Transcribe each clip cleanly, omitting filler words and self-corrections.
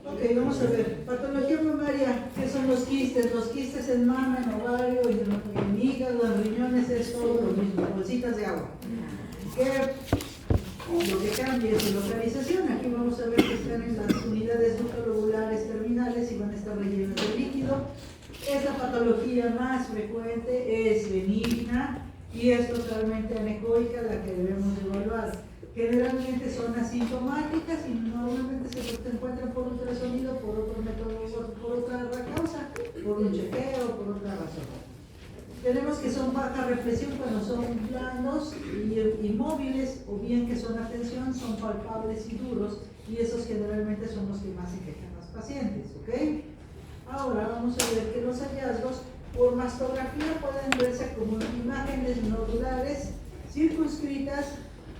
Ok, vamos a ver. Patología mamaria, ¿qué son los quistes? Los quistes en mama, en ovario, en hígado, en riñones, es todo lo mismo, bolsitas de agua. Lo que cambia es su localización. Aquí vamos a ver que están en las unidades nucleolobulares terminales y van a estar rellenas de líquido. Esta patología más frecuente es benigna y es totalmente anecoica, la que debemos evaluar. Generalmente son asintomáticas y normalmente se encuentran por ultrasonido, por otro método, por otra causa, por un chequeo, por otra razón. Tenemos que son baja reflexión cuando son blandos y móviles, o bien que son atención, son palpables y duros, y esos generalmente son los que más se quejan los pacientes, ¿ok? Ahora vamos a ver que los hallazgos por mastografía pueden verse como imágenes nodulares circunscritas,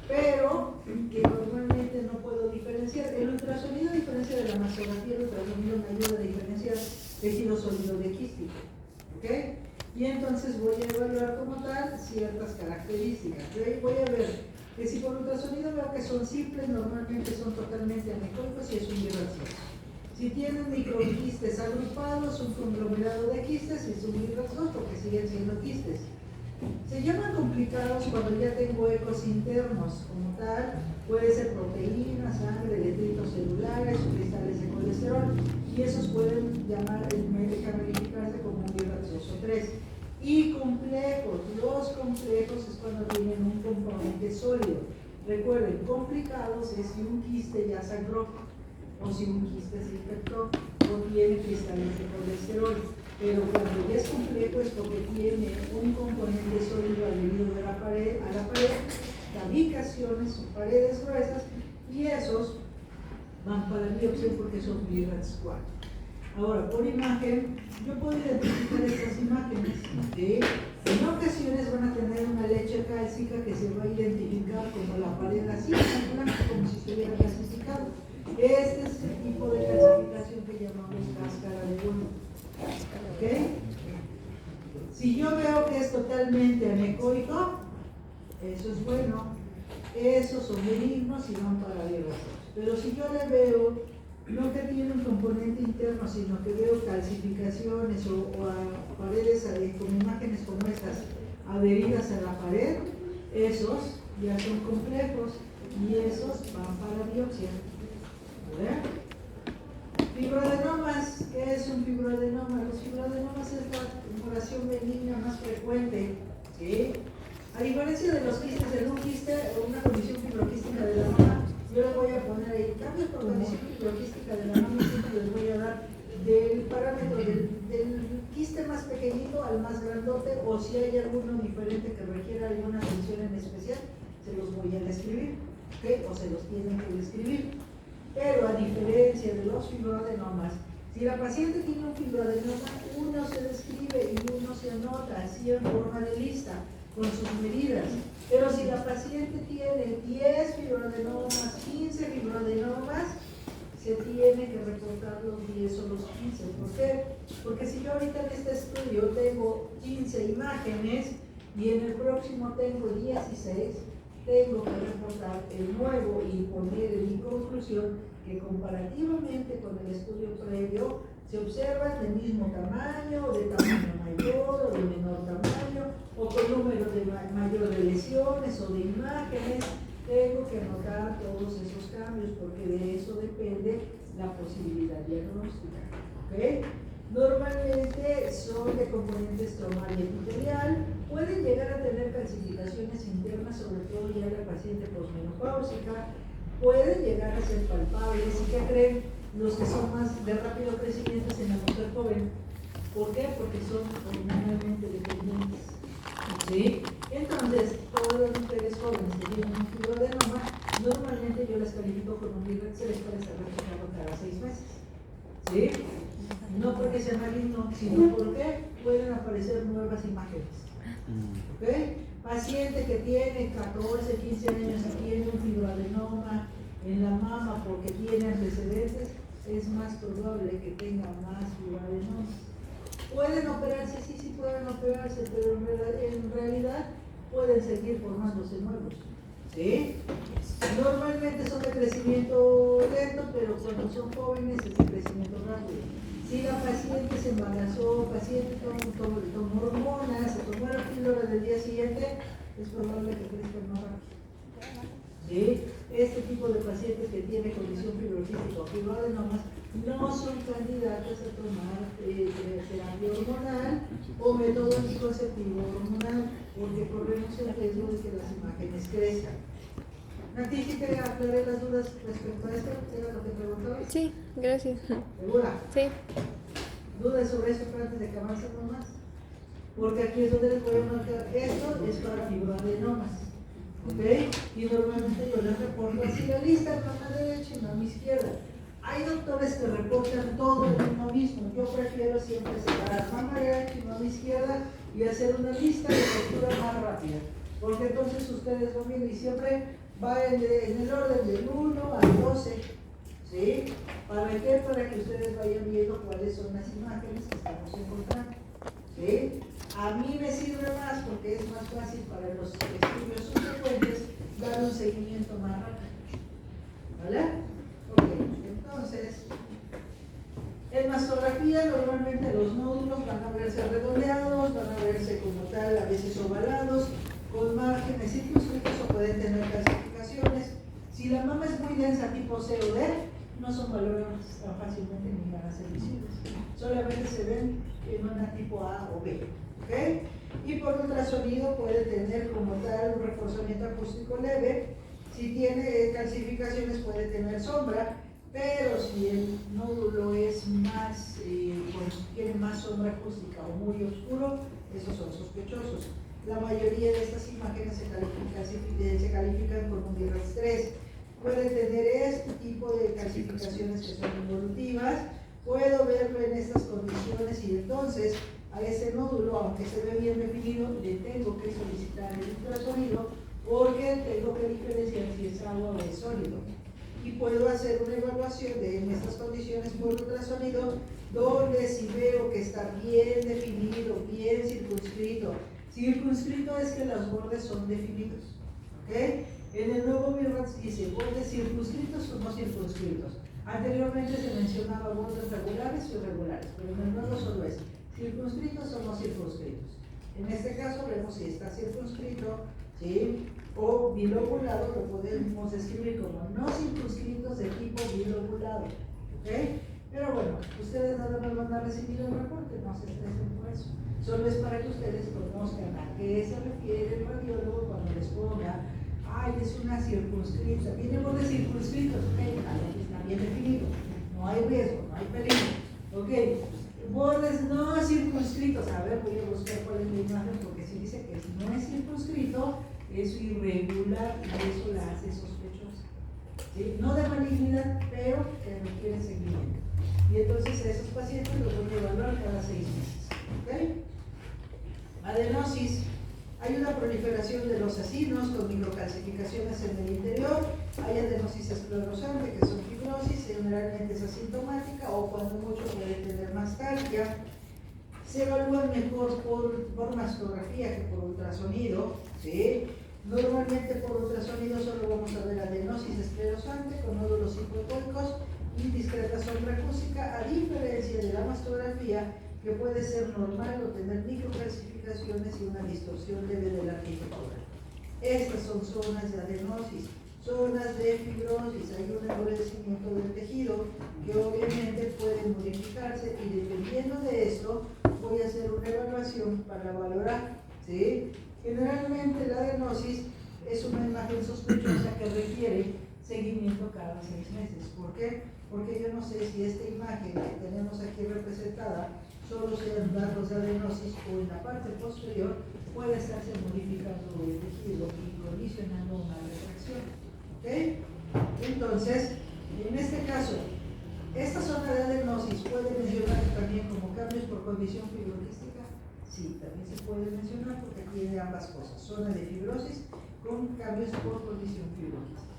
pero que normalmente no puedo diferenciar. El ultrasonido, a diferencia de la mastografía, el ultrasonido me ayuda a diferenciar tejido sólido de quístico, ¿ok? Y entonces voy a evaluar como tal ciertas características. Voy a ver que si por ultrasonido veo que son simples, normalmente son totalmente anecoicos y es un birraxioso. Si tienen microquistes agrupados, un conglomerado de quistes, es un birraxioso porque siguen siendo quistes. Se llaman complicados cuando ya tengo ecos internos, como tal, puede ser proteínas, sangre, detritos celulares, cristales de colesterol, y esos pueden calificarse como un birraxioso 3. Y complejos, los complejos es cuando tienen un componente sólido. Recuerden, complicados es si un quiste ya sangró, o si un quiste se infectó, o tiene cristales de colesterol. Pero cuando ya es complejo es porque tiene un componente sólido adherido a la pared, cavicaciones o paredes gruesas, y esos van para la biopsia porque son BRAF 4. Ahora, por imagen, yo puedo identificar estas imágenes, ¿sí? En ocasiones van a tener una leche cálcica que se va a identificar como la pared así, blanca, como si estuviera calcificado. Este es el tipo de calcificación que llamamos cáscara de huevo. ¿Ok? Si yo veo que es totalmente anecoico, eso es bueno, esos son benignos y van para virus. Pero si yo le veo no que tiene un componente interno, sino que veo calcificaciones o paredes como imágenes como estas adheridas a la pared, esos ya son complejos y esos van para biopsia. ¿Ver? Fibroadenomas, ¿qué es un fibroadenoma? Los fibroadenomas es la tumoración benigna más frecuente, ¿sí? A diferencia de los quistes, en un quiste o una condición fibroquística de la mama, yo le voy a poner ahí cambios por condición fibroquística de la mama, siempre les voy a dar del parámetro del quiste más pequeñito al más grandote, o si hay alguno diferente que requiera alguna atención en especial, se los voy a describir, ¿okay? O se los tienen que describir. Pero a diferencia de los fibroadenomas, si la paciente tiene un fibroadenoma, uno se describe y uno se anota así en forma de lista con sus medidas. Pero si la paciente tiene 10 fibroadenomas, 15 fibroadenomas, se tiene que reportar los 10 o los 15. ¿Por qué? Porque si yo ahorita en este estudio tengo 15 imágenes y en el próximo tengo 16, tengo que reportar el nuevo y poner en mi conclusión que comparativamente con el estudio previo se observan del mismo tamaño, de tamaño mayor o de menor tamaño, o con número mayor de lesiones o de imágenes. Tengo que anotar todos esos cambios porque de eso depende la posibilidad diagnóstica. ¿Okay? Normalmente son de componente estromal y epitelial, pueden llegar a tener calcificaciones internas, sobre todo ya en la paciente posmenopáusica, pueden llegar a ser palpables. ¿Y qué creen? Los que son más de rápido crecimiento es en la mujer joven. ¿Por qué? Porque son hormonalmente dependientes. ¿Sí? Entonces, todas las mujeres jóvenes que tienen un fibroadenoma, normalmente yo las califico con un birraxioso para estar replicado cada 6 meses. ¿Sí? No porque sea maligno, sino porque pueden aparecer nuevas imágenes. ¿Okay? Paciente que tiene 14, 15 años y tiene un fibroadenoma en la mama porque tiene antecedentes, es más probable que tenga más fibroadenomas. ¿Pueden operarse? Sí, pueden operarse, pero en realidad pueden seguir formándose nuevos. ¿sí? Normalmente son de crecimiento lento, pero cuando son jóvenes es de crecimiento rápido. Si la paciente se embarazó, paciente tomó hormonas, se tomó la píldora del día siguiente, es probable que crezcan más rápido. ¿Sí? Este tipo de pacientes que tienen condición fibroquística o fibroadenomas no son candidatos a tomar terapia hormonal o método anticonceptivo hormonal, porque corremos el riesgo de que las imágenes crezcan. Nati, ¿sí te aclaré las dudas respecto a esto? ¿Era lo que preguntabas? Sí, gracias. ¿Segura? Sí. ¿Dudas sobre esto antes de que avancemos más? Porque aquí es donde les voy a marcar. Esto es para fibroadenomas. ¿Ok? Y normalmente yo les reporto así la lista, mano derecha y mano izquierda. Hay doctores que reportan todo en uno mismo. Yo prefiero siempre separar mano derecha y mano izquierda y hacer una lista de lectura más rápida. Porque entonces ustedes van viendo y siempre va en el orden del 1 al 12. ¿Sí? ¿Para qué? Para que ustedes vayan viendo cuáles son las imágenes que estamos encontrando. ¿Sí? A mí me sirve más porque es más fácil para los estudios subsecuentes dar un seguimiento más rápido. ¿Vale? Ok, entonces, en mastografía normalmente los nódulos van a verse redondeados, van a verse como tal, a veces ovalados, con márgenes circunscritos o pueden tener calcificaciones. Si la mama es muy densa tipo C o D, no son valorables tan fácilmente ni van a ser visibles. Solamente se ven en una tipo A o B. ¿Okay? Y por ultrasonido puede tener como tal un reforzamiento acústico leve. Si tiene calcificaciones puede tener sombra, pero si el nódulo es más, tiene más sombra acústica o muy oscuro, esos son sospechosos. La mayoría de estas imágenes se califican con un BIRATS 3. Puede tener este tipo de calcificaciones que son involutivas. Puedo verlo en estas condiciones y entonces a ese nódulo, aunque se ve bien definido, le tengo que solicitar el ultrasonido porque tengo que diferenciar si es agua o es sólido. Y puedo hacer una evaluación en estas condiciones por ultrasonido, donde si veo que está bien definido, bien circunscrito. Circunscrito es que los bordes son definidos. ¿Okay? En el nuevo BIRATS dice bordes circunscritos o no circunscritos. Anteriormente se mencionaba bordes regulares o irregulares, pero en el nuevo solo es circunscritos o no circunscritos. En este caso vemos si está circunscrito, ¿sí? O bilobulado, lo podemos escribir como no circunscritos de tipo bilobulado. ¿Okay? Pero bueno, ustedes nada más van a recibir el reporte, no se estresen por eso. Solo es para que ustedes conozcan a qué se refiere el radiólogo cuando les ponga, ay, es una circunscrita, viene bordes circunscritos, ok, está bien definido, no hay riesgo, no hay peligro, ok. Bordes no circunscritos, a ver, voy a buscar cuál es la imagen, porque si dice que si no es circunscrito, es irregular y eso la hace sospechosa. ¿Sí? No de malignidad, pero que requiere seguimiento. Y entonces a esos pacientes los voy a evaluar cada 6 meses. ¿Okay? Adenosis. Hay una proliferación de los acinos con microcalcificaciones en el interior. Hay adenosis esclerosante, que son fibrosis, generalmente es asintomática o cuando mucho puede tener mastalgia. Se evalúan mejor por mastografía que por ultrasonido. ¿Sí? Normalmente por ultrasonido solo vamos a ver adenosis esclerosante con nódulos hipotónicos y discreta sombra acústica, a diferencia de la mastografía, que puede ser normal o tener microcalcificaciones y una distorsión leve de la arquitectura. Estas son zonas de adenosis, zonas de fibrosis, hay un endurecimiento del tejido que obviamente puede modificarse y dependiendo de esto voy a hacer una evaluación para valorar, ¿sí? Generalmente la adenosis es una imagen sospechosa que requiere seguimiento cada 6 meses. ¿Por qué? Porque yo no sé si esta imagen que tenemos aquí representada solo sean datos de adenosis o en la parte posterior puede estarse modificando el tejido y condicionando una retracción. ¿Okay? Entonces, en este caso, esta zona de adenosis puede mencionarse también como cambios por condición fibroquística. Sí, también se puede mencionar porque tiene ambas cosas, zona de fibrosis con cambios por condición fibroquística.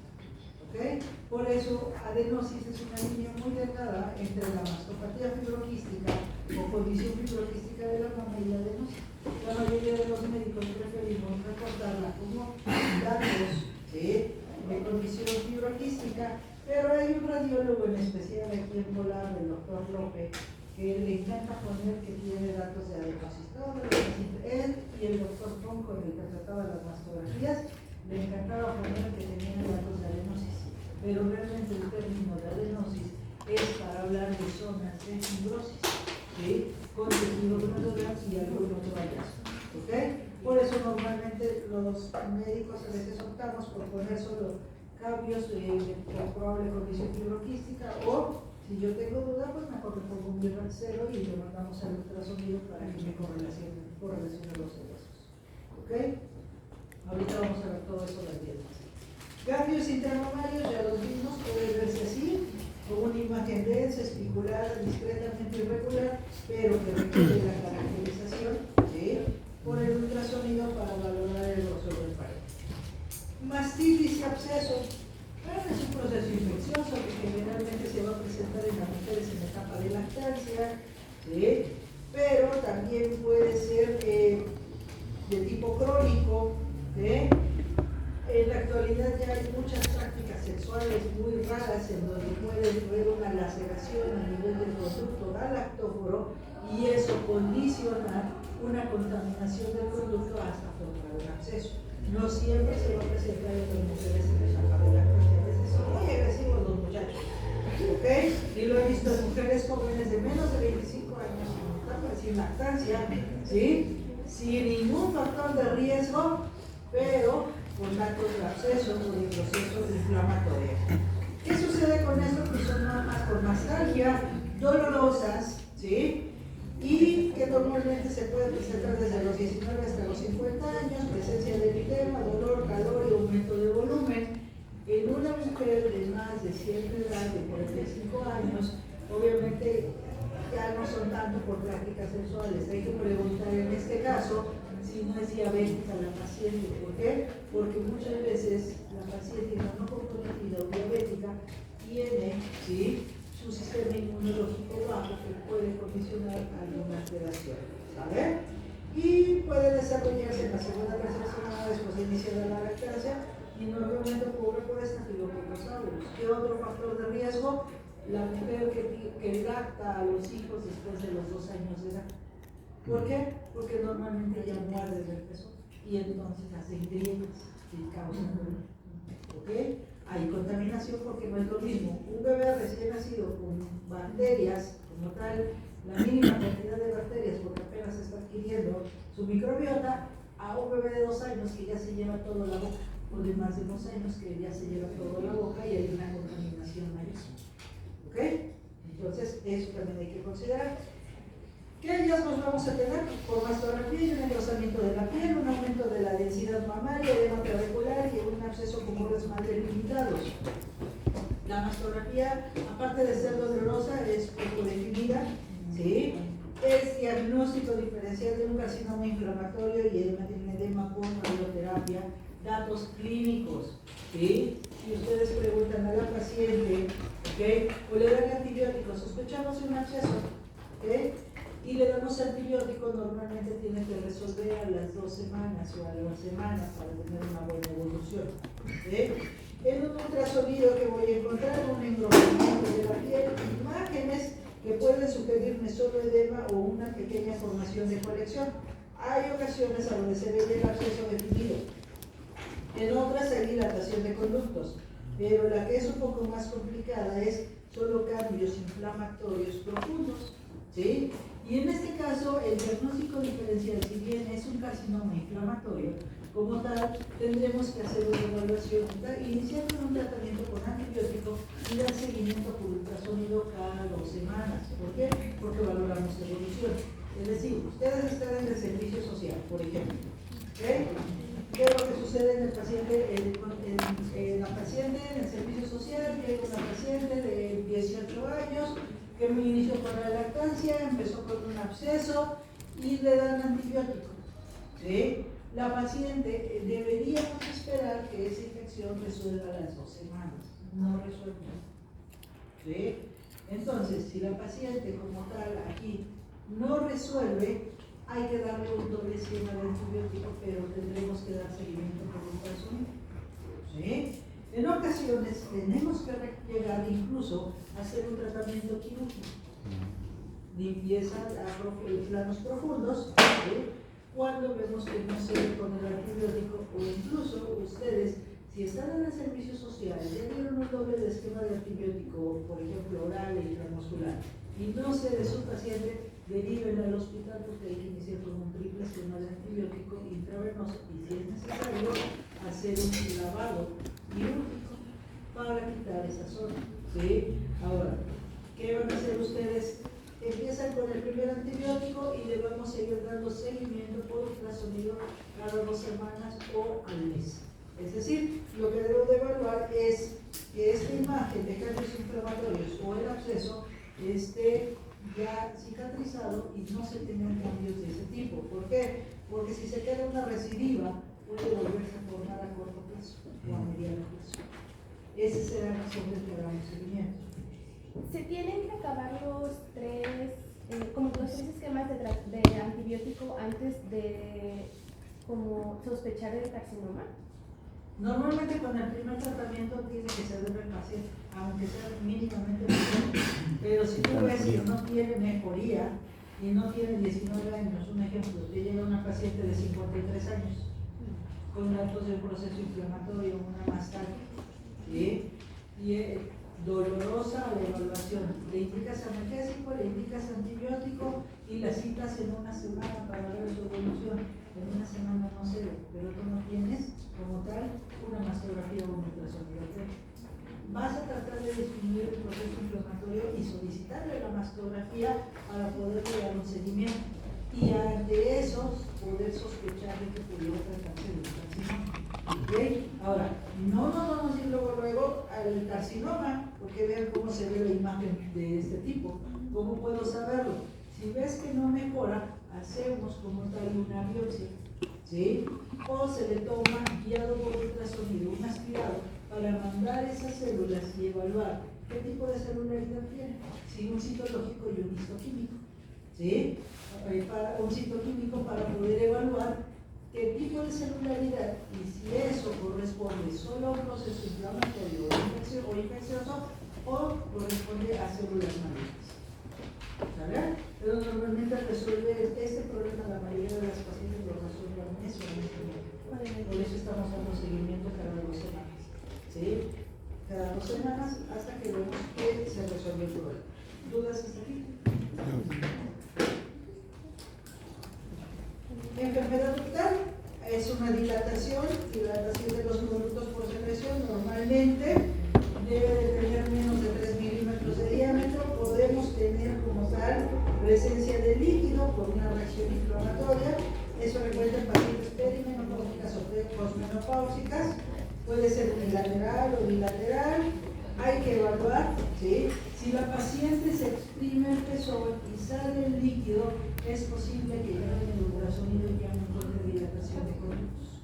¿Okay? Por eso, adenosis es una línea muy delgada entre la mastopatía fibroquística o condición fibroquística de la mama y la adenosis. La mayoría de los médicos preferimos recordarla como datos ¿sí? De condición fibroquística, pero hay un radiólogo en especial aquí en Polar, el doctor López, que le encanta poner que tiene datos de adenosis. Él y el doctor Fon, con el que trataba las mastografías, le encantaba poner que tenía datos de adenosis, pero realmente el término de adenosis es para hablar de zonas de fibrosis, ¿sí? Con tejido glomerular y algún otro hallazgo, ¿ok? Por eso normalmente los médicos a veces optamos por poner solo cambios de probable condición fibroquística, o si yo tengo duda, pues mejor le pongo un BIRAT 0 y le mandamos al ultrasonido para que me correlacione los huesos, ¿ok? Ahorita vamos a ver todo eso las dietas. Cambios intramamarios, ya los vimos, puede verse así, con una imagen densa, especular, discretamente irregular, pero que requiere la caracterización, ¿sí? Por el ultrasonido para valorar el grosor del pared. Mastitis y absceso. Bueno, es un proceso infeccioso que generalmente se va a presentar en las mujeres en etapa de lactancia, ¿sí? Pero también puede ser de tipo crónico, ¿sí? En la actualidad ya hay muchas prácticas sexuales muy raras en donde puede haber una laceración a nivel del conducto galactóforo y eso condiciona una contaminación del conducto hasta formar un absceso. No siempre se va a presentar en las mujeres en etapa de lactancia, a veces son muy agresivos los muchachos, ¿ok? Y lo he visto en mujeres jóvenes de menos de 25 años en etapa sin lactancia, ¿sí? Sin ningún factor de riesgo, pero con datos de absceso o de procesos inflamatorios. ¿Qué sucede con esto? Pues son mamas con mastalgia, dolorosas, ¿sí? Y que normalmente se puede presentar desde los 19 hasta los 50 años, presencia de eritema, dolor, calor y aumento de volumen. En una mujer de más de cierta edad, de 45 años, obviamente ya no son tanto por prácticas sexuales. Hay que preguntar en este caso si no es diabética la paciente. ¿Por qué? Porque muchas veces la paciente no comprometida o diabética tiene, ¿sí?, su sistema inmunológico bajo que puede condicionar alguna alteración, ¿sabe? Y puede desarrollarse en la segunda o tercera semana después de iniciar la lactancia y normalmente ocurre por estafilococcus aureus. ¿Qué otro factor de riesgo? La mujer que lacta a los hijos después de los 2 años de edad. ¿Por qué? Porque normalmente ya muerde el peso y entonces hacen grietas y causan dolor. ¿Ok? Hay contaminación porque no es lo mismo un bebé recién nacido con bacterias, como tal, la mínima cantidad de bacterias porque apenas está adquiriendo su microbiota, a un bebé de 2 años que ya se lleva toda la boca, o de más de 2 años que ya se lleva toda la boca y hay una contaminación mayor. ¿Ok? Entonces, eso también hay que considerar. ¿Qué hallazgos vamos a tener? Por mastografía y un engrosamiento de la piel, un aumento de la densidad mamaria, edema trabecular y un absceso con bordes mal delimitados. La mastografía, aparte de ser dolorosa, es poco definida, ¿sí? Es diagnóstico diferencial de un carcinoma inflamatorio y edema por radioterapia, datos clínicos, ¿sí? Si ustedes preguntan a la paciente, ¿ok?, o le dan antibióticos, sospechamos un absceso, ¿ok?, y le damos antibiótico, normalmente tiene que resolver a las 2 semanas o a la semana para tener una buena evolución. En un ultrasonido que voy a encontrar un engrosamiento de la piel, imágenes que pueden sugerirme solo edema o una pequeña formación de colección. Hay ocasiones a donde se ve el absceso definido, en otras hay dilatación de conductos, pero la que es un poco más complicada es solo cambios inflamatorios profundos, ¿sí? Y en este caso, el diagnóstico diferencial, si bien es un carcinoma inflamatorio, como tal, tendremos que hacer una evaluación, iniciar con un tratamiento con antibiótico y dar seguimiento por ultrasonido cada 2 semanas. ¿Por qué? Porque valoramos evolución. Es decir, ustedes están en el servicio social, por ejemplo. ¿Okay? ¿Qué es lo que sucede en el paciente? La paciente en el servicio social, llega una paciente de 18 años, que me inició con la lactancia, empezó con un absceso y le dan antibióticos. ¿Sí? La paciente deberíamos esperar que esa infección resuelva a las 2 semanas, no resuelve. ¿Sí? Entonces, si la paciente como tal aquí no resuelve, hay que darle un doble esquema de antibiótico, pero tendremos que dar seguimiento por ultrasonido. ¿sí? En ocasiones tenemos que llegar incluso a hacer un tratamiento quirúrgico, limpieza a planos profundos, ¿sí? Cuando vemos que no se ve con el antibiótico, o incluso ustedes, si están en el servicio social, ya dieron un doble de esquema de antibiótico, por ejemplo oral e intramuscular, y no se de su paciente, deriven al hospital porque hay que iniciar con un triple esquema de antibiótico intravenoso y si es necesario hacer un lavado quirúrgico para quitar esa zona, ¿sí? Ahora, ¿qué van a hacer ustedes? Empiezan con el primer antibiótico y le vamos a seguir dando seguimiento por ultrasonido cada 2 semanas o al mes. Es decir, lo que debo de evaluar es que esta imagen de cambios inflamatorios o el absceso esté ya cicatrizado y no se tengan cambios de ese tipo. ¿Por qué? Porque si se queda una recidiva, puede volverse a formar a corto plazo o a mediano plazo. Esa será la razón del que hagamos seguimiento. ¿Se tienen que acabar los 3 esquemas de antibiótico antes de sospechar el carcinoma? Normalmente con el primer tratamiento tiene que ser del paciente, aunque sea mínimamente mejor. Pero si tú ves que no tiene mejoría y no tiene 19 años, un ejemplo, te llega una paciente de 53 años con datos de un proceso inflamatorio, una mastagio, ¿sí? Y dolorosa la evaluación, le indicas analgésico, le indicas antibiótico y la citas en una semana para ver su evolución. En una semana no se ve, pero tú no tienes como tal una mastografía o un ultrasonido. Vas a tratar de disminuir el proceso inflamatorio y solicitarle la mastografía para poder dar un seguimiento y ante eso poder sospechar de que pudiera tratarse de un carcinoma. ¿Okay? Ahora, no nos vamos a ir luego al carcinoma, porque vean cómo se ve la imagen de este tipo. ¿Cómo puedo saberlo? Si ves que no mejora, hacemos como tal una biopsia, ¿sí? O se le toma, guiado por ultrasonido, un aspirado, para mandar esas células y evaluar qué tipo de celularidad tiene, ¿sí? Un citológico y un histoquímico, ¿sí? Para un citoquímico para poder evaluar qué tipo de celularidad y si eso corresponde solo a un proceso inflamatorio o infeccioso o corresponde a células malignas. ¿Sabes? Pero normalmente resuelve este problema la mayoría de las pacientes lo resuelven eso en este momento. Por eso estamos dando seguimiento cada 2 semanas. ¿Sí? Cada 2 semanas hasta que vemos que se resuelve el problema. ¿Dudas hasta aquí? Enfermedad ductal es una dilatación de los conductos por secreción. Normalmente debe de tener menos de 3 milímetros de diámetro. Podemos tener como tal presencia de líquido por una reacción inflamatoria. Eso recuerda en pacientes perimenopáusicas o posmenopáusicas. Puede ser unilateral o bilateral. Hay que evaluar, ¿sí? Si la paciente se exprime el pezón y sale el líquido, es posible que ya en el ultrasonido ya no encuentre dilatación de conductos,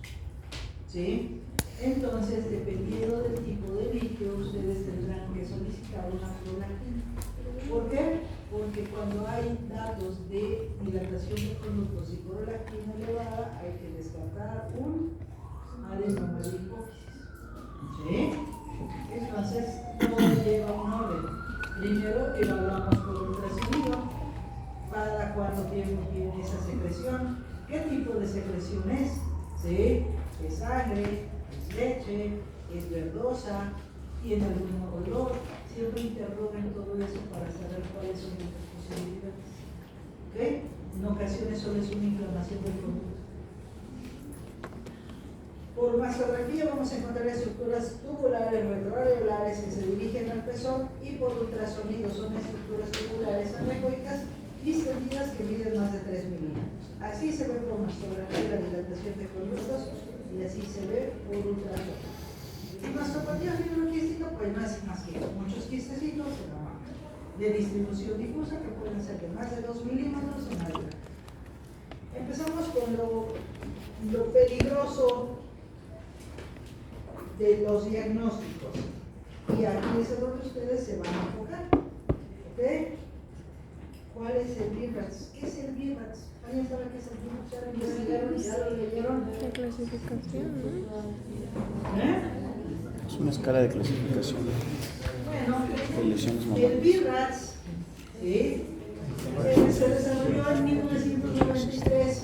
¿sí? Entonces, dependiendo del tipo de líquido, ustedes tendrán que solicitar una prolactina. ¿Por qué? Porque cuando hay datos de dilatación de conductos y prolactina elevada, hay que descartar un adenoma de hipófisis, ¿sí? Entonces, todo lleva un orden. Primero evaluamos por ultrasonido cada cuánto tiempo tiene esa secreción, qué tipo de secreción es, ¿sí? ¿Es sangre? ¿Es leche? ¿Es verdosa? ¿Tiene algún olor? Siempre interroguen todo eso para saber cuáles son nuestras posibilidades. ¿Okay? En ocasiones solo es una inflamación del conducto. Por mastografía vamos a encontrar estructuras tubulares retroareolares que se dirigen al pezón y por ultrasonido son estructuras tubulares anecoicas distendidas que miden más de 3 milímetros. Así se ve por mastografía la dilatación de conductos y así se ve por ultrasonido. Y mastopatía fibroquística pues no es más que muchos quistecitos en la mama de distribución difusa que pueden ser de más de 2 milímetros o más grande. Empezamos con lo peligroso de los diagnósticos y aquí es donde ustedes se van a enfocar. ¿Ok? ¿Cuál es el BIRATS? ¿Qué es el BIRATS? ¿Alguien sabe qué es el BIRATS? ¿Ya lo investigaron? ¿Ya lo leyeron? La clasificación, ¿no? Es una escala de clasificación de lesiones Bueno, el mamarias. BIRATS, ¿sí? Se desarrolló en 1993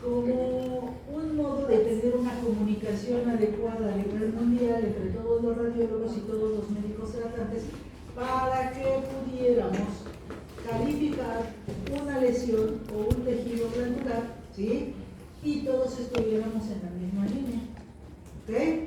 como un modo de tener una comunicación adecuada a nivel mundial entre todos los radiólogos y todos los médicos tratantes para que pudiéramos calificar una lesión o un tejido glandular, ¿sí? Y todos estuviéramos en la misma línea, ¿ok?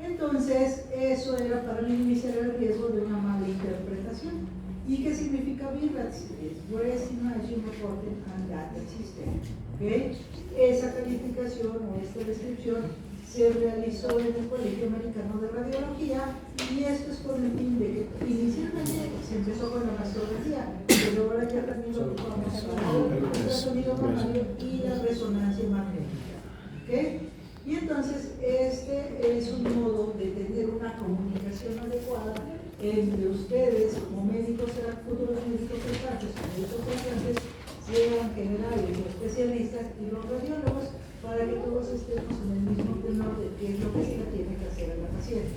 Entonces, eso era para minimizar el riesgo de una mala interpretación. ¿Y qué significa BIRATS? Breast Imaging Reporting and Data System. ¿Okay? Esa calificación o esta descripción se realizó en el Colegio Americano de Radiología y esto es con el fin de que inicialmente se empezó con la mastografía, pero ahora ya también lo ocupamos para el ultrasonido mamario y la resonancia magnética. ¿Okay? Y entonces este es un modo de tener una comunicación adecuada entre ustedes como médicos, futuros médicos tratantes, médicos tratantes, sean generales o especialistas y los radiólogos, para que todos estemos en el mismo tenor de qué es lo que se tiene que hacer a la paciente.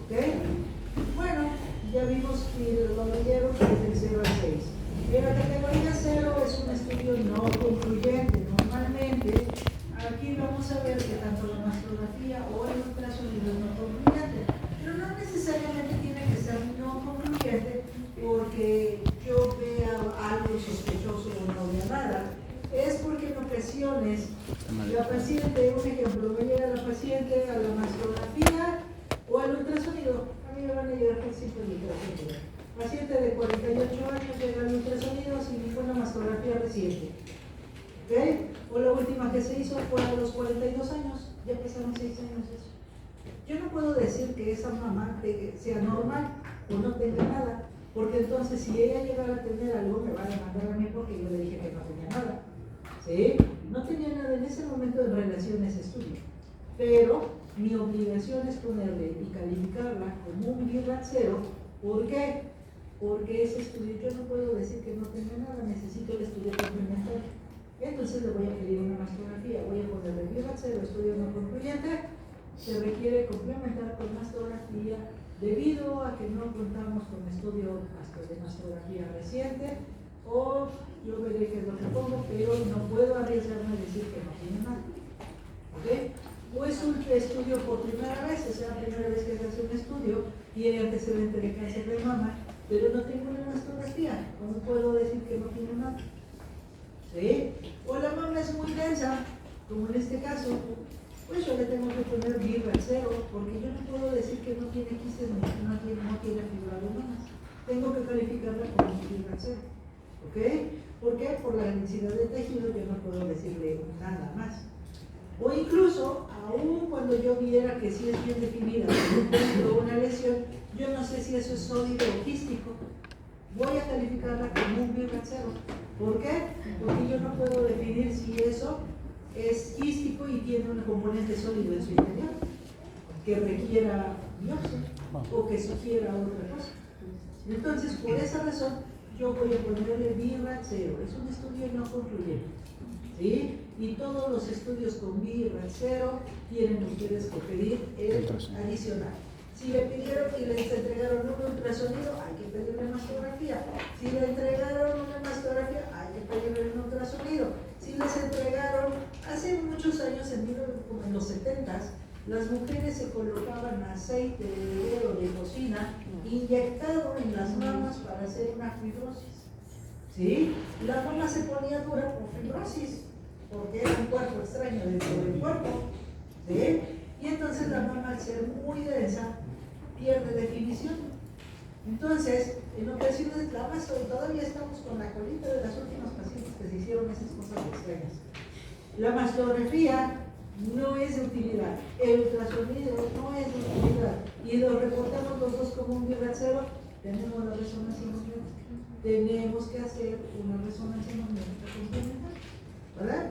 ¿Ok? Bueno, ya vimos que lo leyeron desde el 0 al 6. La categoría 0 es un estudio no concluyente. Normalmente, aquí vamos a ver que tanto la mastografía o el ultrasonido es no concluyente, pero no necesariamente tiene que ser no concluyente porque yo vea algo sospechoso o no vea nada. Es porque en ocasiones la paciente, un ejemplo, me llega la paciente a la mastografía o al ultrasonido, a mí me van a llegar por 5 litros. Paciente de 48 años llega al ultrasonido sin ninguna mastografía reciente. ¿Okay? O la última que se hizo fue a los 42 años, ya pasaron 6 años eso. Yo no puedo decir que esa mamá sea normal o no tenga nada, porque entonces si ella llegara a tener algo me va a demandar a mí porque yo le dije que no tenía nada. ¿Sí? No tenía nada en ese momento en relación a ese estudio, pero mi obligación es ponerle y calificarla como un BIRATS 0. ¿Por qué? Porque ese estudio yo no puedo decir que no tenga nada, necesito el estudio complementario. Entonces le voy a pedir una mastografía, voy a ponerle BIRATS 0, estudio no concluyente, se requiere complementar con mastografía debido a que no contamos con estudio de mastografía reciente, o yo veré qué es lo que pongo, pero no puedo arriesgarme a decir que no tiene nada. ¿Ok? O es un estudio por primera vez, o sea, la primera vez que se hace un estudio, tiene antecedente de cáncer de mama, pero no tengo una mastografía, ¿cómo puedo decir que no tiene nada? ¿Sí? O la mama es muy densa, como en este caso, pues yo le tengo que poner BIRATS 0, porque yo no puedo decir que no tiene quistes ni que no tiene fibroadenoma. Tengo que calificarla como BIRATS 0. ¿Ok? ¿Por qué? Por la densidad de tejido yo no puedo decirle nada más. O incluso, aún cuando yo viera que sí es bien definida, por ejemplo, una lesión, yo no sé si eso es sólido o quístico, voy a calificarla como un BIRATS 0. ¿Por qué? Porque yo no puedo definir si eso es quístico y tiene un componente sólido en su interior que requiera biopsia o que sugiera otra cosa. Entonces, por esa razón, yo voy a ponerle BIRATS 0. Es un estudio no concluyente. ¿Sí? Y todos los estudios con BIRATS 0 tienen ustedes que pedir el adicional. Si le pidieron y les entregaron un ultrasonido, hay que pedirle mastografía. Si le entregaron una mastografía, hay que pedirle un ultrasonido. Si les entregaron, hace muchos años, en los 70s, las mujeres se colocaban aceite de dedo de cocina inyectado en las mamas para hacer una fibrosis. ¿Sí? La mama se ponía dura por fibrosis, porque era un cuerpo extraño dentro del cuerpo. ¿Sí? Y entonces la mama, al ser muy densa, pierde definición. Entonces, en ocasiones, todavía estamos con la colita de las últimas pacientes que se hicieron esas cosas extrañas. La mastografía no es de utilidad, el ultrasonido no es de utilidad, y lo reportamos los dos como un BIRATS 0, tenemos la resonancia magnética. Tenemos que hacer una resonancia magnética complementaria, ¿verdad?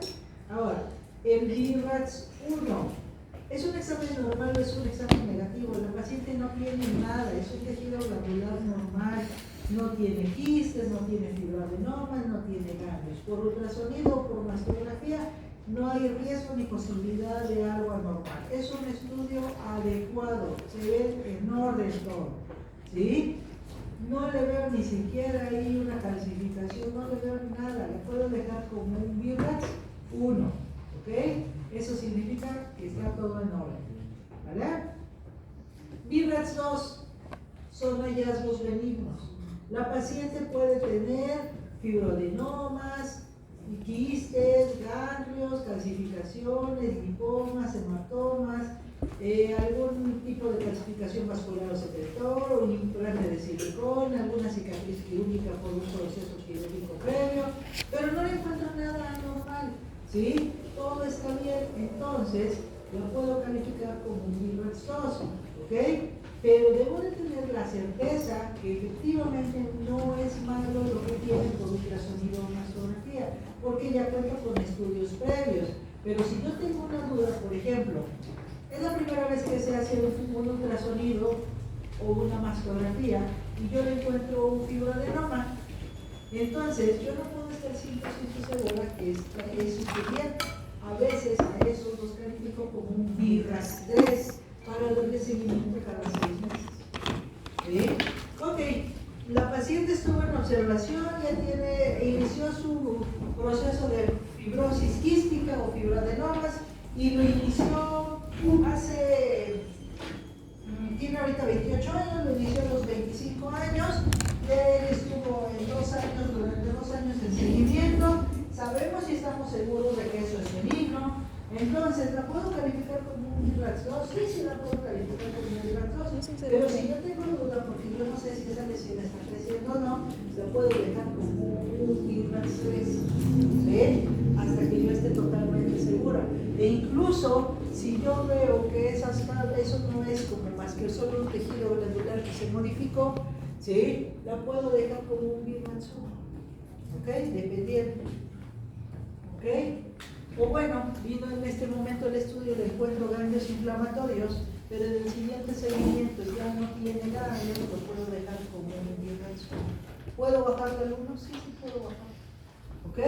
Ahora, el BIRATS 1 ¿es un examen normal o es un examen negativo? La paciente no tiene nada, es un tejido glandular normal, no tiene quistes, no tiene fibroadenomas, no tiene ganglios. Por ultrasonido o por mastografía no hay riesgo ni posibilidad de algo anormal. Es un estudio adecuado, se ve en orden todo, ¿sí? No le veo ni siquiera ahí una calcificación, no le veo nada, le puedo dejar como un BIRATS 1, ¿ok? Eso significa que está todo en orden, ¿vale? BIRATS 2 son hallazgos benignos. La paciente puede tener fibroadenomas, quistes, ganglios, calcificaciones, lipomas, hematomas, algún tipo de calcificación vascular o secretor, un implante de silicona, alguna cicatriz quirúrgica por un proceso quirúrgico previo, pero no le encuentro nada anormal, ¿sí? Todo está bien, entonces lo puedo calificar como un BIRATS 2, ¿ok? Pero debo de tener la certeza que efectivamente no es malo lo que tiene por ultrasonido o mastografía, porque ya cuenta con estudios previos. Pero si yo tengo una duda, por ejemplo, es la primera vez que se hace un ultrasonido o una mastografía y yo le encuentro un fibroadenoma, entonces yo no puedo estar 100% segura que es suficiente. A veces a esos los califico como un BIRATS 3 para darle seguimiento cada 6 meses. ¿Sí? Ok, la paciente estuvo en observación, ya inició su proceso de fibrosis quística o fibroadenomas y lo inició tiene ahorita 28 años, lo inició a los 25 años, él estuvo durante 2 años en seguimiento, sabemos y estamos seguros de que eso es benigno. Entonces, ¿la puedo calificar como un BIRATS 2? Sí, la puedo calificar como un BIRATS 2. Pero si yo tengo duda, porque yo no sé si esa lesión está creciendo o no, la puedo dejar como un BIRATS 3. ¿Sí? Hasta que yo esté totalmente segura. E incluso, si yo veo que eso no es como más que solo un tejido glandular que se modificó, ¿sí? La puedo dejar como un BIRATS 1. ¿Ok? Dependiendo. ¿Ok? O bueno, vino en este momento el estudio de encuentro ganglios inflamatorios, pero en el siguiente seguimiento ya no tiene ganglios, lo puedo dejar como un BIRATS 1. ¿Puedo bajarle al 1? Sí, puedo bajar. ¿Ok?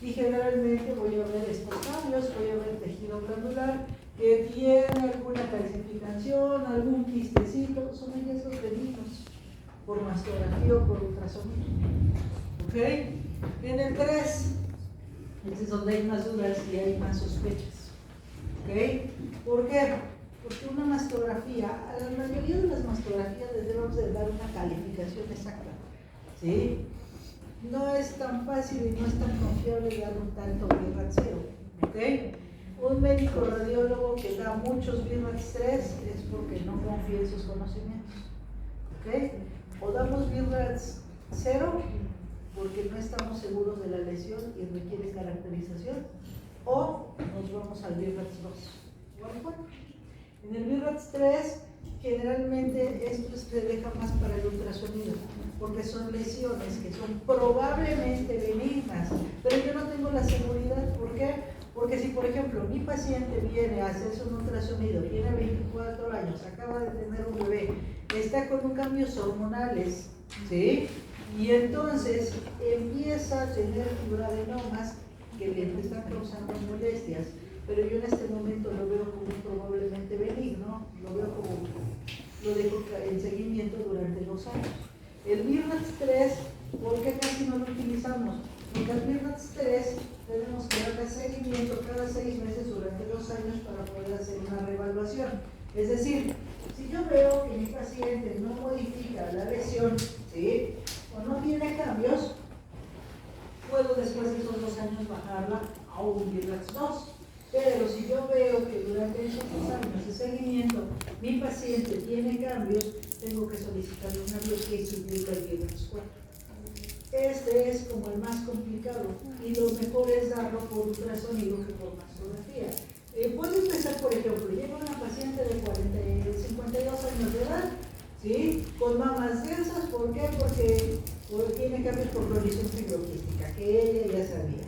Y generalmente voy a ver estos cambios, voy a ver tejido glandular que tiene alguna calcificación, algún quistecito, son hallazgos benignos por mastografía o por ultrasonido. ¿Ok? En el 3. Es donde hay más dudas y hay más sospechas. ¿Ok? ¿Por qué? Porque una mastografía, a la mayoría de las mastografías les debemos de dar una calificación exacta. ¿Sí? No es tan fácil y no es tan confiable dar un tanto BIRATS 0. ¿Ok? Un médico radiólogo que da muchos BIRATS 3 es porque no confía en sus conocimientos. ¿Ok? O damos BIRATS 0 porque no estamos seguros de la lesión y requiere caracterización, o nos vamos al BIRATS 2. Bueno, en el BIRATS 3 generalmente esto se deja más para el ultrasonido, porque son lesiones que son probablemente benignas, pero yo no tengo la seguridad. ¿Por qué? Porque si, por ejemplo, mi paciente viene a hacerse un ultrasonido, tiene 24 años, acaba de tener un bebé, está con cambios hormonales, ¿sí? Y entonces empieza a tener fibroadenomas que le están causando molestias, pero yo en este momento lo veo como probablemente benigno, lo dejo en seguimiento durante 2 años. El BIRATS 3, ¿por qué casi no lo utilizamos? Porque el BIRATS 3 tenemos que darle seguimiento cada 6 meses durante 2 años para poder hacer una reevaluación. Es decir, si yo veo que mi paciente no modifica la lesión, ¿sí?, o no tiene cambios, puedo después de esos 2 años bajarla a un BIRATS 2. Pero si yo veo que durante esos 2 años de seguimiento mi paciente tiene cambios, tengo que solicitarle una biopsia y subirla al BIRATS 4. Este es como el más complicado y lo mejor es darlo por ultrasonido que por mastografía. Puedo empezar, por ejemplo, llega una paciente de 52 años de edad, ¿sí?, con mamas densas. ¿Por qué? Porque tiene cambios por clonización fibroquística, que ella ya sabía.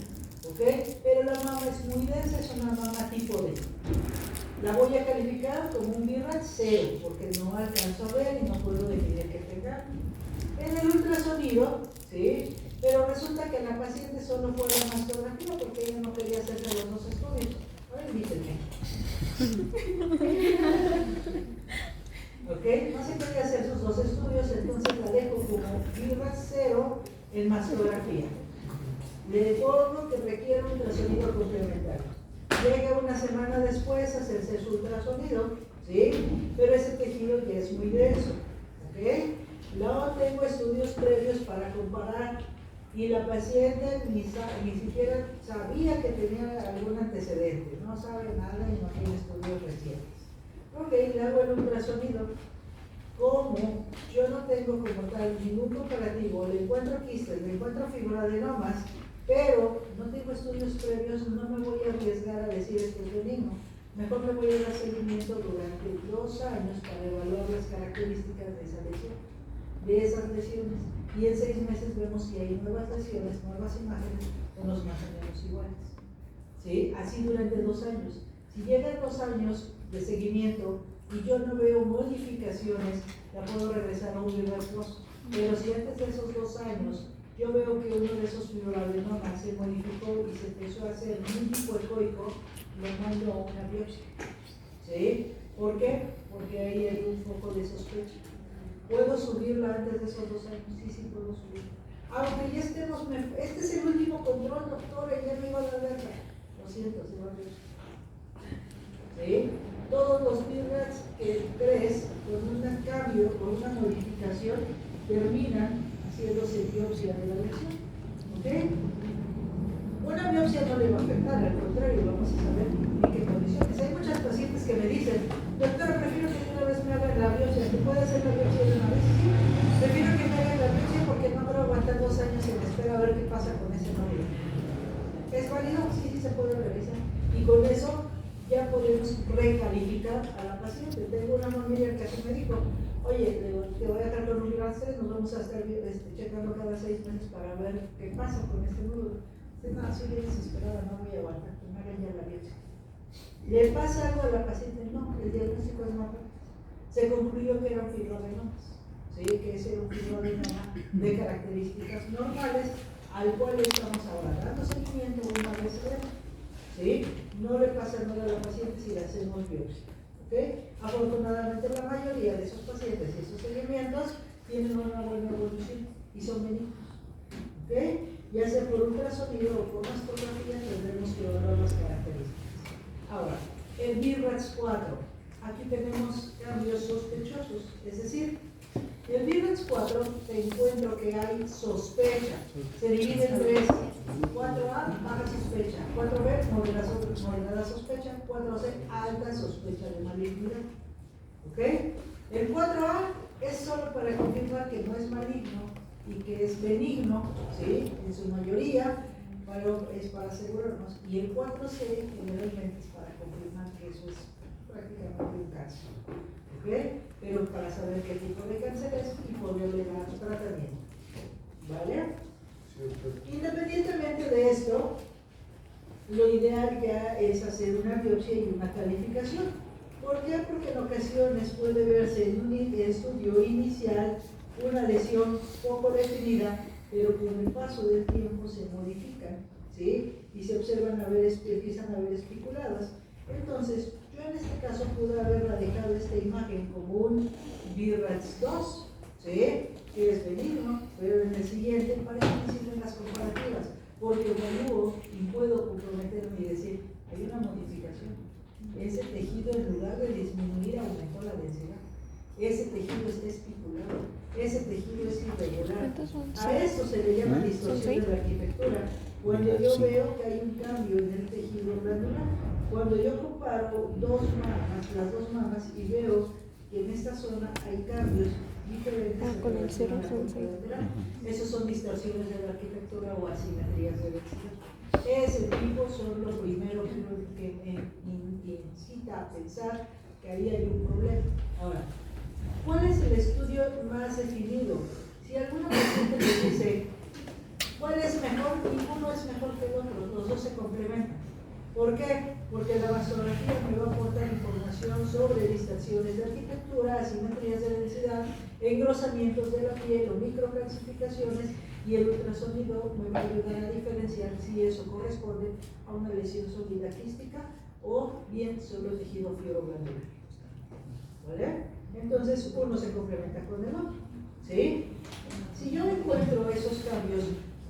¿Ok? Pero la mama es muy densa, es una mama tipo D. La voy a calificar como un BIRATS 0, porque no alcanzo a ver y no puedo definir que tenga. En el ultrasonido, ¿sí?, pero resulta que la paciente solo fue a la mastografía porque ella no quería hacerse los dos estudios. Ahora invítenme. ¿Ok? No se quería hacer sus dos estudios, entonces la dejo como VIRRATS 0 en mastografía. Le informo que requiere un ultrasonido complementario. Llega una semana después a hacerse su ultrasonido, ¿sí? Pero ese tejido ya es muy denso, ¿ok? Luego tengo estudios previos para comparar y la paciente ni siquiera sabía que tenía algún antecedente, no sabe nada y no tiene estudios recientes. Ok, le hago el ultrasonido. Como yo no tengo como tal ningún comparativo, le encuentro quistes, le encuentro fibroadenomas, pero no tengo estudios previos, no me voy a arriesgar a decir esto es benigno. Mejor le voy a dar seguimiento durante 2 años para evaluar las características de esa lesión, de esas lesiones. Y en 6 meses vemos que hay nuevas lesiones, nuevas imágenes, o nos más o menos iguales. ¿Sí? Así durante 2 años. Si llegan 2 años de seguimiento y yo no veo modificaciones, la puedo regresar a un VIRRATS 2. Pero si antes de esos 2 años yo veo que uno de esos fibroadenomas se modificó y se empezó a hacer un tipo ecoico, lo mando a una biopsia. ¿Sí? ¿Por qué? Porque ahí hay un foco de sospecha. ¿Puedo subirla antes de esos 2 años? Sí, puedo subirla. Aunque ya estemos, este es el último control, doctora, y ya me iba a la verga. Lo siento, se va a ver. ¿Sí? Todos los VIRRATS que crees con un cambio, con una modificación, terminan haciéndose biopsia de la lesión. ¿Ok? Una biopsia no le va a afectar, al contrario, vamos a saber en qué condiciones. Hay muchas pacientes que me dicen, doctora, prefiero que una vez me hagan la biopsia, ¿se puede hacer la biopsia de una vez? Sí, prefiero que me hagan la biopsia porque no quiero aguantar 2 años en espera a ver qué pasa con ese nódulo. ¿Es válido? Sí, se puede realizar. Y con eso ya podemos recalificar a la paciente. Tengo una familia que así me dijo, oye, te voy a dejar con un VIRRATS 3, nos vamos a estar checando cada 6 meses para ver qué pasa con este nódulo. No, soy bien desesperada, no voy a aguantar, que me hagan ya la biopsia. ¿Le pasa algo a la paciente? No, el diagnóstico es normal. Se concluyó que eran fibroadenomas, ¿sí? Que ese era un fibroadenoma de características normales, al cual estamos ahora dando seguimiento una vez al año. ¿Sí? No le pasa nada a la paciente si le hacemos biopsia. ¿Okay? Afortunadamente la mayoría de esos pacientes y esos seguimientos tienen una buena evolución y son benignos. ¿Okay? Ya sea por ultrasonido o por mastografía, tendremos que evaluar las características. Ahora, el VIRRATS 4. Aquí tenemos cambios sospechosos, es decir, el VIRRATS 4 te encuentro que hay sospecha. Se divide en 3. 4A, baja sospecha. 4B, moderada sospecha. 4C, alta sospecha de malignidad. ¿Ok? El 4A es solo para confirmar que no es maligno y que es benigno, ¿sí? En su mayoría, pero es para asegurarnos. Y el 4C generalmente es para confirmar que eso es prácticamente un cáncer. ¿Ok? Pero para saber qué tipo de cáncer es y poderle dar tratamiento. ¿Vale? Independientemente de esto, lo ideal ya es hacer una biopsia y una calificación. ¿Por qué? Porque en ocasiones puede verse en un estudio inicial una lesión poco definida, pero con el paso del tiempo se modifican, ¿sí? Y se observan empiezan a ver espiculadas. Entonces, yo en este caso pude haberla dejado esta imagen como un VIRRATS 2, ¿sí? Que es benigno, pero en el siguiente para que me sirven las comparativas, porque evalúo y puedo comprometerme y decir, hay una modificación. Ese tejido, en lugar de disminuir, aumentó la densidad. Ese tejido está especulado, ese tejido es irregular. A esto se le llama distorsión de la arquitectura. Cuando yo veo que hay un cambio en el tejido glandular, cuando yo comparo las dos mamas, y veo que en esta zona hay cambios diferentes con el 0 son 6. Esos son distorsiones de la arquitectura o asimetrías de densidad. Ese tipo son los primeros que me incita a pensar que ahí hay un problema. Ahora, ¿cuál es el estudio más definido? Si alguna paciente me dice, ¿cuál es mejor? Ninguno es mejor que el otro, los dos se complementan. ¿Por qué? Porque la mastografía me va a aportar información sobre distorsiones de arquitectura, asimetrías de densidad, engrosamientos de la piel o microcalcificaciones, y el ultrasonido me va a ayudar a diferenciar si eso corresponde a una lesión sólida quística o bien solo tejido fibroglandular. ¿Vale? Entonces uno se complementa con el otro. ¿Sí? Si yo encuentro esos cambios,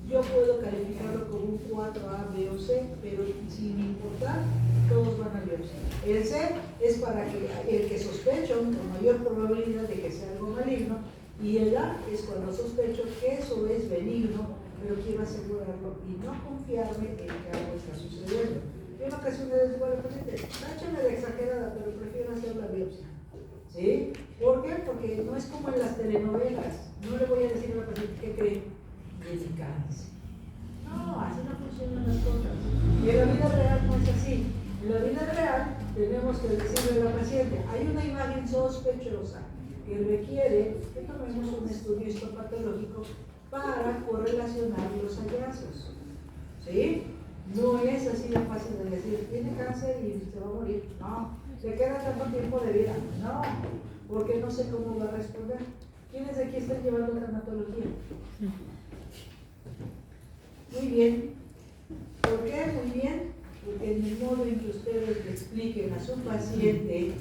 yo puedo calificarlo como un 4A, B o C, pero sin importar, todos van a biopsia. El C es para que el que sospecho con mayor probabilidad de que sea algo maligno, y el A es cuando sospecho que eso es benigno, pero quiero asegurarlo y no confiarme en que algo está sucediendo. Yo en ocasiones les digo al paciente, táchame de exagerada, pero prefiero hacer la biopsia. ¿Sí? ¿Por qué? Porque no es como en las telenovelas. No le voy a decir a la paciente que cree dedicarse. No, así no funcionan las cosas. Y en la vida real no es así. En la vida real tenemos que decirle a la paciente, hay una imagen sospechosa que requiere que tomemos un estudio histopatológico para correlacionar los hallazgos. ¿Sí? No es así de fácil de decir, tiene cáncer y se va a morir. No. ¿Le queda tanto tiempo de vida? No, porque no sé cómo va a responder. ¿Quiénes de aquí están llevando tanatología? Muy bien. ¿Por qué? Muy bien. Porque en el modo en que ustedes le expliquen a su paciente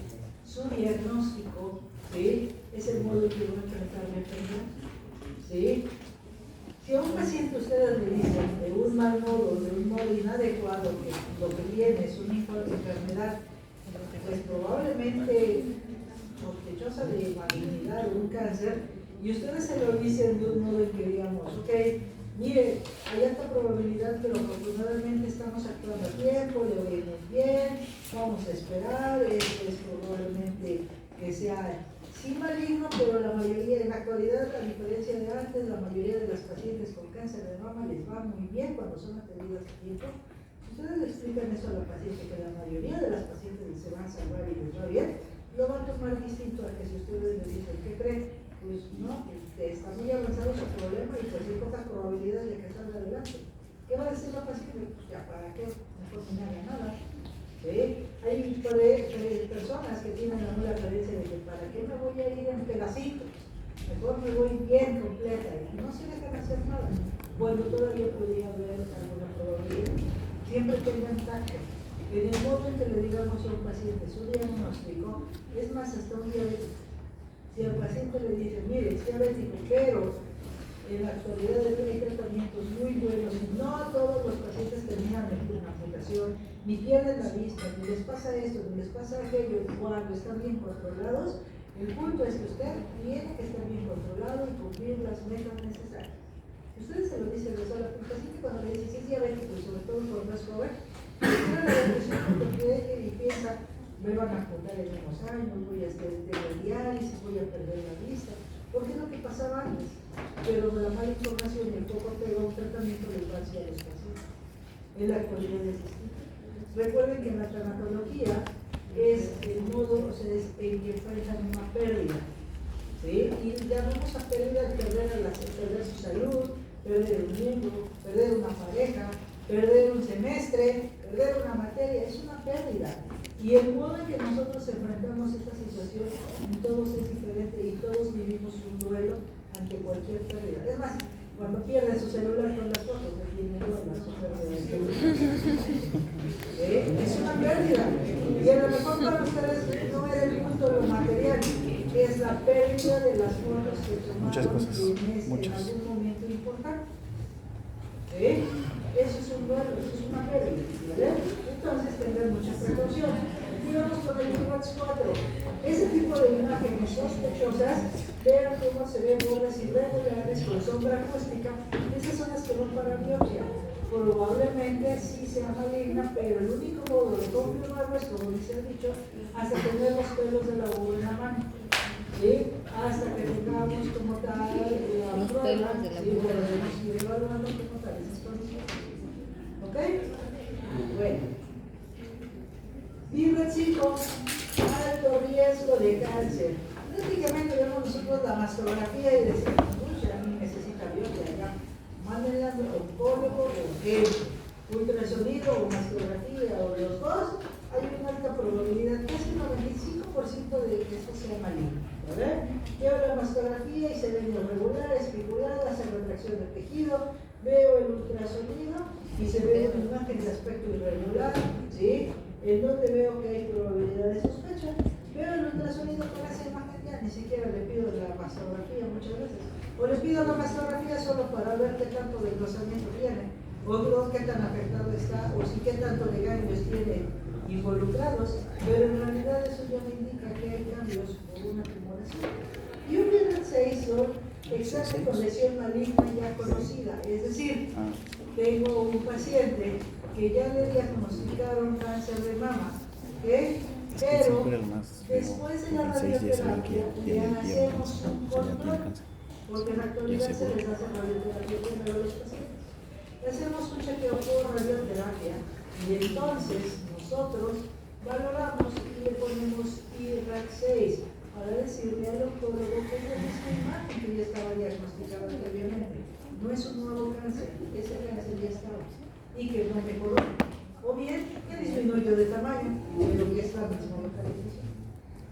su diagnóstico, ¿sí? Es el modo en que van a tratar la enfermedad. ¿Sí? Si a un paciente ustedes le dicen de un mal modo, de un modo inadecuado, que lo que tiene es una enfermedad, pues probablemente sospechosa de malignidad o un cáncer, y ustedes se lo dicen de un modo en que digamos, ok, mire, hay alta probabilidad, pero afortunadamente estamos actuando a tiempo, le oímos bien, vamos a esperar, esto es probablemente que sea sí maligno, pero la mayoría, en la actualidad, a diferencia de antes, la mayoría de las pacientes con cáncer de mama les va muy bien cuando son atendidas a tiempo. Ustedes le explican eso a la paciente, que la mayoría de las pacientes se van a salvar y les va bien, lo van a tomar distinto a que si ustedes le dicen, ¿qué creen? Pues no, está muy avanzado su problema y pues hay pocas probabilidades de que salga adelante. ¿Qué va a decir la paciente? Pues ya, ¿para qué? Mejor no me haga nada. ¿Sí? Hay personas que tienen la nula creencia de que ¿para qué me voy a ir en pedacitos? Mejor me voy bien completa y no se dejan hacer nada. Bueno, todavía podría haber alguna probabilidad. Siempre tengan tacto. En el modo en que le digamos a un paciente su diagnóstico, es más, hasta un diabético. Si al paciente le dice, mire, es diabético, pero en la actualidad hay tratamientos muy buenos y no todos los pacientes terminan una amputación, ni pierden la vista, ni les pasa esto, ni les pasa aquello, cuando están bien controlados, el punto es que usted tiene que estar bien controlado y cumplir las metas necesarias. Ustedes se lo dicen, o sea, el paciente cuando le dice si es diabético y sobre todo cuando es joven, tiene la depresión porque y piensa, me van a amputar en unos años, voy a hacer diálisis, voy a perder la vista, porque es lo que pasaba antes. Pero la mala información y el poco apego a un tratamiento les va hacia los pacientes. En la actualidad es distinto. Recuerden que en la tanatología es el modo, o sea, es el que enfrentan una pérdida. ¿Sí? Y llamamos a pérdida perder su salud, perder un miembro, perder una pareja, perder un semestre, perder una materia, es una pérdida. Y el modo en que nosotros enfrentamos esta situación, en todos es diferente y todos vivimos un duelo ante cualquier pérdida. Es más, cuando pierden su celular con las fotos, de tienen todas su pérdida de celular. Es una pérdida. Y a lo mejor para ustedes no es el punto de lo material, es la pérdida de las fotos que tomaron en algún momento importante. Eso es un duelo, eso es una pérdida. ¿Vale? Entonces tendrán mucha precaución. Y vamos con el IMAX 4. Ese tipo de imágenes sospechosas, vean cómo se ven bordes irregulares con sombra acústica. Esas son las que van para biopsia. Probablemente sí sea maligna, pero el único modo de confirmarlo es, como dice el dicho, hasta tener los pelos de la uva en la mano. ¿Sí? Hasta que tengamos como tal la prueba, ¿sí? Podemos ir evaluando como tal esas condiciones. ¿Ok? Bueno. Digo, chicos, alto riesgo de cáncer. Prácticamente vemos nosotros la mastografía y decimos, uy, a mí necesita biopsia, ya. Mándenla al oncólogo o ultrasonido o mastografía o los dos, hay una alta probabilidad, casi un 95% de que esto sea maligno. ¿Vale? Veo la mastografía y se ven irregulares, espiculadas, en retracción del tejido. Veo el ultrasonido y se ve una imagen de aspecto irregular, ¿sí? En donde veo que hay probabilidad de sospecha. Veo el ultrasonido con esa imagen, ya ni siquiera le pido la mastografía muchas veces. O le pido la mastografía solo para ver qué tanto desglosamiento tiene, o qué tan afectado está, o si qué tanto de ganglios tiene involucrados, pero en realidad eso ya me indica que hay cambios por una tumoración. Y un nivel 6 son examen con lesión maligna ya conocida, es decir, tengo un paciente que ya le diagnosticaron cáncer de mama, ¿ok? Pero después de la radioterapia le hacemos un control, porque en la actualidad se les hace radioterapia primero a los pacientes. Le hacemos un chequeo por radioterapia y entonces nosotros valoramos y le ponemos IRAC6 para decirle al oncólogo que es esta imagen que ya estaba diagnosticada previamente. No es un nuevo cáncer, ese cáncer ya estaba y que no mejoró. O bien que disminuyó de tamaño, pero que es la misma localización.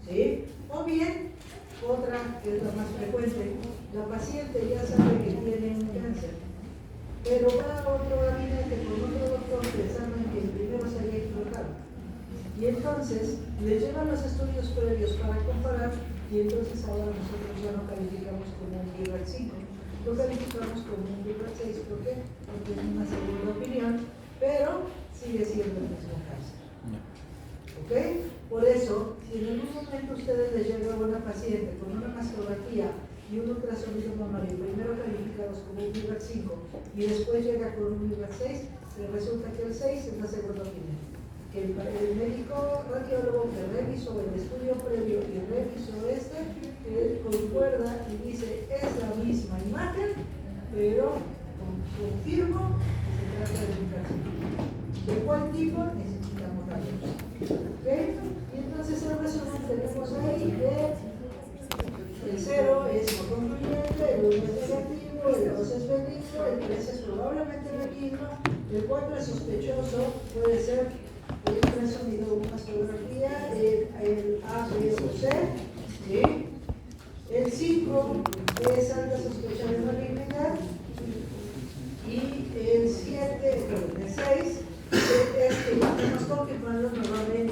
¿Sí? O bien, otra que es la más frecuente, la paciente ya sabe que tiene un cáncer, pero va a otro gabinete con otro doctor pensando en que el primero se haya equivocado. Y entonces le llevan los estudios previos para comparar, y entonces ahora nosotros ya no calificamos como un IRAC 5, lo calificamos como un IRAC 6. ¿Por qué? Porque es una segunda opinión, pero sigue siendo el mismo cáncer. ¿Ok? Por eso, si en algún momento ustedes les llega a una paciente con una mastografía y un ultrasonido mamario, primero calificados como un IRAC 5 y después llega con un IRAC 6, resulta que el 6 es la segunda opinión. Que el médico radiólogo que revisó el estudio previo y revisó concuerda y dice es la misma imagen, pero confirmo que se trata de un cáncer. ¿De cuál tipo? Necesitamos rayos. ¿Ok? Y entonces el resumen tenemos ahí de el 0 es no concluyente, el 1 es negativo, el 2 es benigno, el 3 es probablemente benigno, el 4 es sospechoso, puede ser el ultrasonido, una mastografía, el A, B o C, ¿sí? El 5 es alta sospecha de malignidad y el 7, perdón, el 6 es que estamos confirmando nuevamente